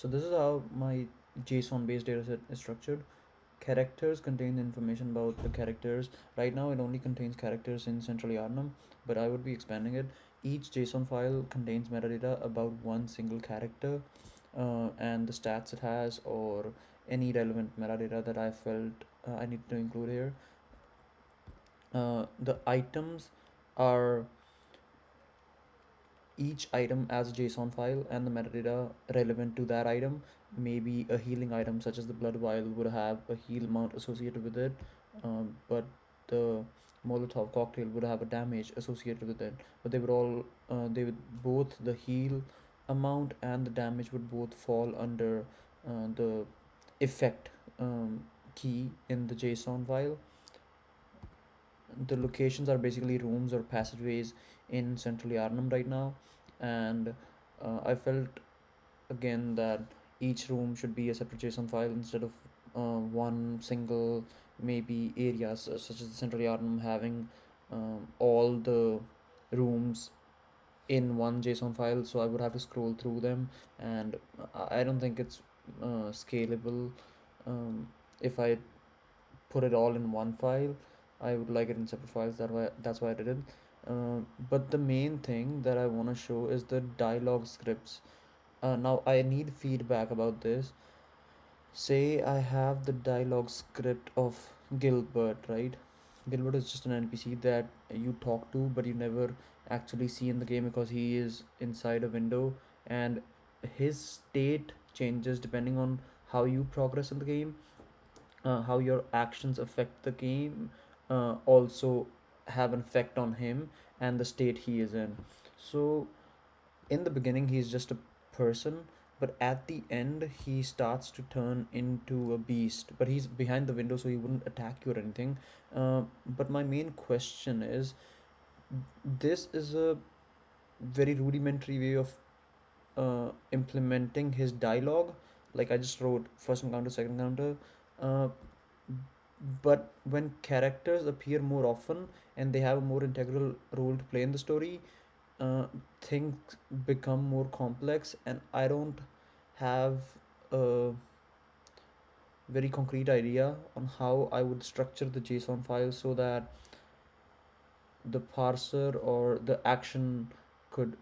So this is how my JSON based dataset is structured. Characters contain information about the characters. Right now it only contains characters in central Yarnum, but I would be expanding it. Each JSON file contains metadata about one single character, and the stats it has, or any relevant metadata that I felt I need to include here. The items are each item as a JSON file, and the metadata relevant to that item. Maybe a healing item such as the blood vial would have a heal amount associated with it, but the Molotov cocktail would have a damage associated with it. But they would both the heal amount and the damage would both fall under the effect key in the JSON file. The locations are basically rooms or passageways in central Yarnum right now, and I felt again that each room should be a separate JSON file instead of one single maybe areas such as the central Yarnum having all the rooms in one JSON file, so I would have to scroll through them, and I don't think it's scalable. If I put it all in one file, I would like it in separate files. That's why I did it. But the main thing that I want to show is the dialogue scripts. Now I need feedback about this. Say I have the dialogue script of Gilbert, right? Gilbert is just an NPC that you talk to, but you never actually see in the game because he is inside a window, and his state changes depending on how you progress in the game. How your actions affect the game also have an effect on him and the state he is in. So in the beginning he's just a person, but at the end he starts to turn into a beast, but he's behind the window so he wouldn't attack you or anything. But my main question is, this is a very rudimentary way of implementing his dialogue. Like I just wrote first encounter, second encounter, uh, but when characters appear more often and they have a more integral role to play in the story, uh, things become more complex, and I don't have a very concrete idea on how I would structure the JSON file so that the parser or the action could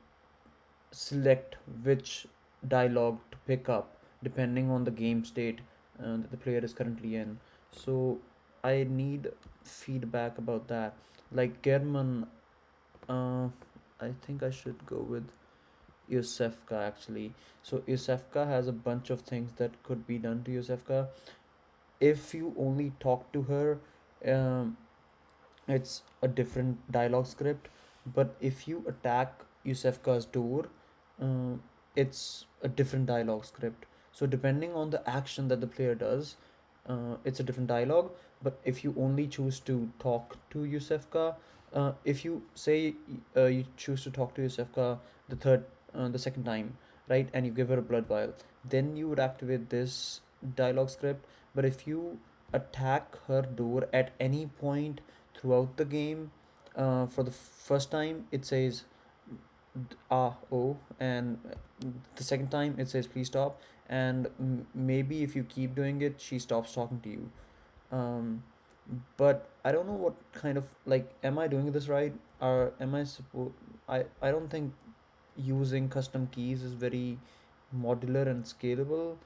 select which dialogue to pick up depending on the game state that the player is currently in. So I need feedback about that. Like German, uh, I think I should go with Yosefka actually. So Yosefka has a bunch of things that could be done to Yosefka. If you only talk to her, um, it's a different dialogue script. But if you attack Yusefka's door, uh, it's a different dialogue script. So depending on the action that the player does, it's a different dialogue. But if you only choose to talk to Yusefka, if you say you choose to talk to Yusefka the second time, right, and you give her a blood vial, then you would activate this dialogue script. But if you attack her door at any point throughout the game, for the first time it says oh, and the second time it says please stop, and maybe if you keep doing it she stops talking to you. But I don't know what kind of, like, am I doing this right, or am I supposed, I don't think using custom keys is very modular and scalable,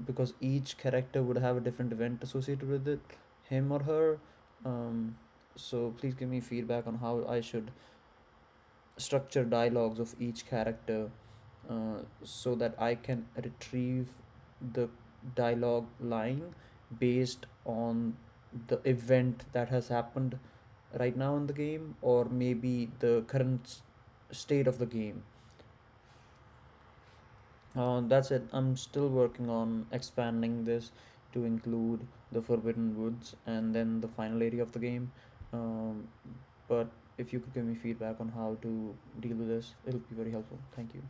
because each character would have a different event associated with it, him or her. So please give me feedback on how I should structure dialogues of each character, so that I can retrieve the dialogue line based on the event that has happened right now in the game, or maybe the current state of the game. That's it. I'm still working on expanding this to include the Forbidden Woods and then the final area of the game. Um, but if you could give me feedback on how to deal with this, it'll be very helpful. Thank you.